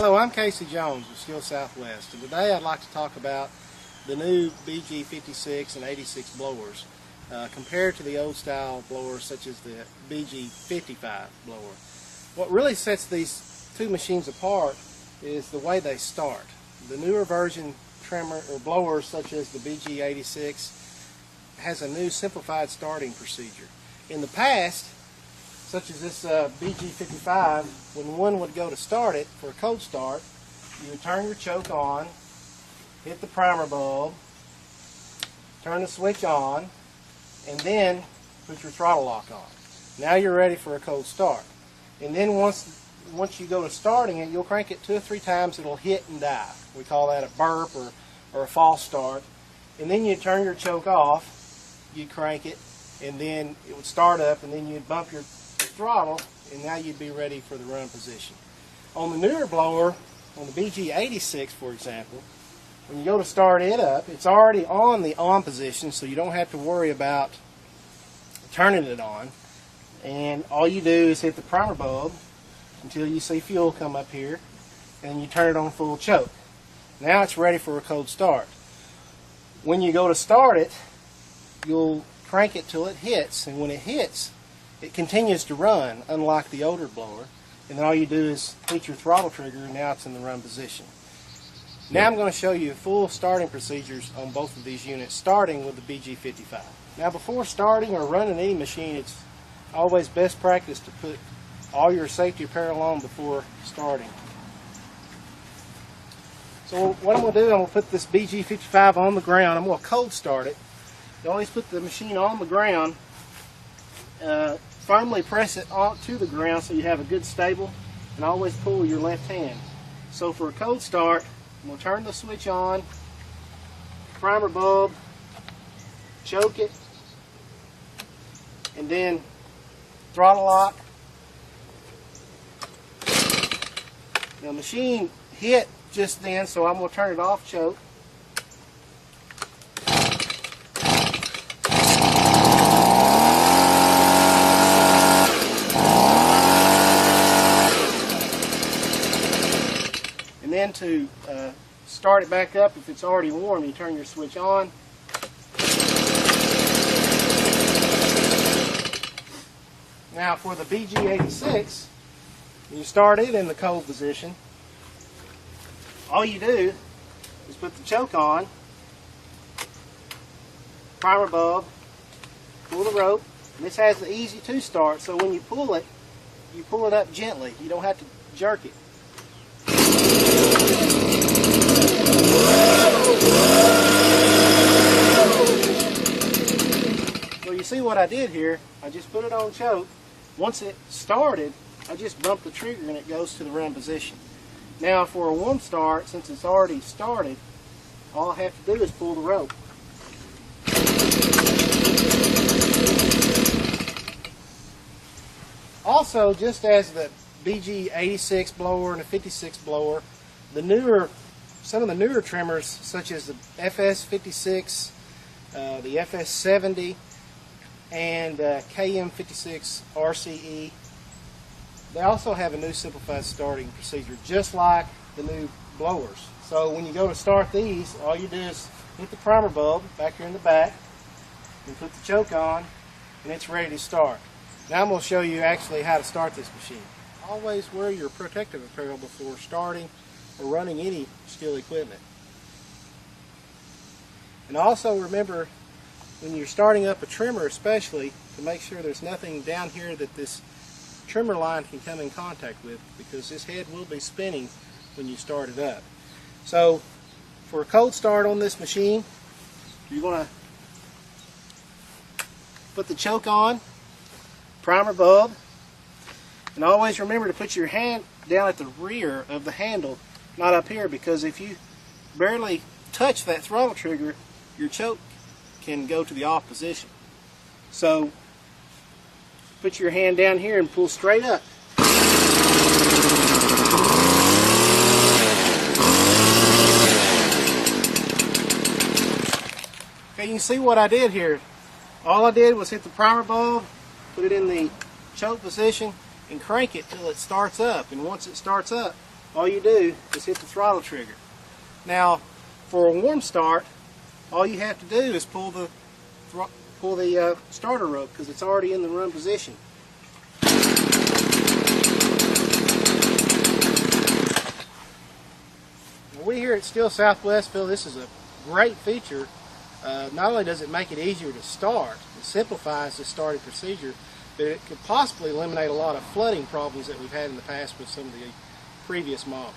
Hello, I'm Casey Jones with Skil Southwest, and today I'd like to talk about the new BG56 and 86 blowers compared to the old style blowers such as the BG55 blower. What really sets these two machines apart is the way they start. The newer version trimmer or blowers such as the BG86 has a new simplified starting procedure. In the past, such as this BG55, when one would go to start it for a cold start, you would turn your choke on, hit the primer bulb, turn the switch on, and then put your throttle lock on. Now you're ready for a cold start. And then once you go to starting it, you'll crank it 2 or 3 times, it'll hit and die. We call that a burp or a false start. And then you turn your choke off, you crank it, and then it would start up, and then you'd bump your throttle, and now you'd be ready for the run position. On the newer blower, on the BG86 for example, when you go to start it up, it's already on the on position, so you don't have to worry about turning it on. And all you do is hit the primer bulb until you see fuel come up here, and you turn it on full choke. Now it's ready for a cold start. When you go to start it, you'll crank it till it hits, and when it hits, it continues to run, unlike the older blower. And then all you do is hit your throttle trigger, and now it's in the run position. Now I'm going to show you full starting procedures on both of these units, starting with the BG55. Now before starting or running any machine, it's always best practice to put all your safety apparel on before starting. So what I'm going to do, I'm going to put this BG55 on the ground. I'm going to cold start it. You always put the machine on the ground. Firmly press it onto the ground so you have a good stable, and always pull your left hand. So for a cold start, I'm going to turn the switch on, primer bulb, choke it, and then throttle lock. The machine hit just then, so I'm going to turn it off choke. And then to start it back up, if it's already warm, you turn your switch on. Now for the BG86, when you start it in the cold position, all you do is put the choke on, primer bulb, pull the rope, and this has the easy to start, so when you pull it up gently. You don't have to jerk it. So you see what I did here, I just put it on choke. Once it started, I just bump the trigger and it goes to the run position. Now for a warm start, since it's already started, all I have to do is pull the rope. Also, just as the BG86 blower and the 56 blower, some of the newer trimmers, such as the FS56, the FS70, and KM56 RCE, they also have a new simplified starting procedure, just like the new blowers. So when you go to start these, all you do is hit the primer bulb back here in the back, and put the choke on, and it's ready to start. Now I'm going to show you actually how to start this machine. Always wear your protective apparel before starting or running any Skil equipment. And also remember, when you're starting up a trimmer especially, to make sure there's nothing down here that this trimmer line can come in contact with, because this head will be spinning when you start it up. So for a cold start on this machine, you're going to put the choke on, primer bulb, and always remember to put your hand down at the rear of the handle, not up here, because if you barely touch that throttle trigger, your choke can go to the off position. So put your hand down here and pull straight up. Okay, you can see what I did here. All I did was hit the primer bulb, put it in the choke position, and crank it till it starts up. And once it starts up, all you do is hit the throttle trigger. Now, for a warm start, all you have to do is pull the starter rope because it's already in the run position. Now, we here at Stihl Southwest feel this is a great feature. Not only does it make it easier to start, it simplifies the starting procedure, but it could possibly eliminate a lot of flooding problems that we've had in the past with some of the previous models.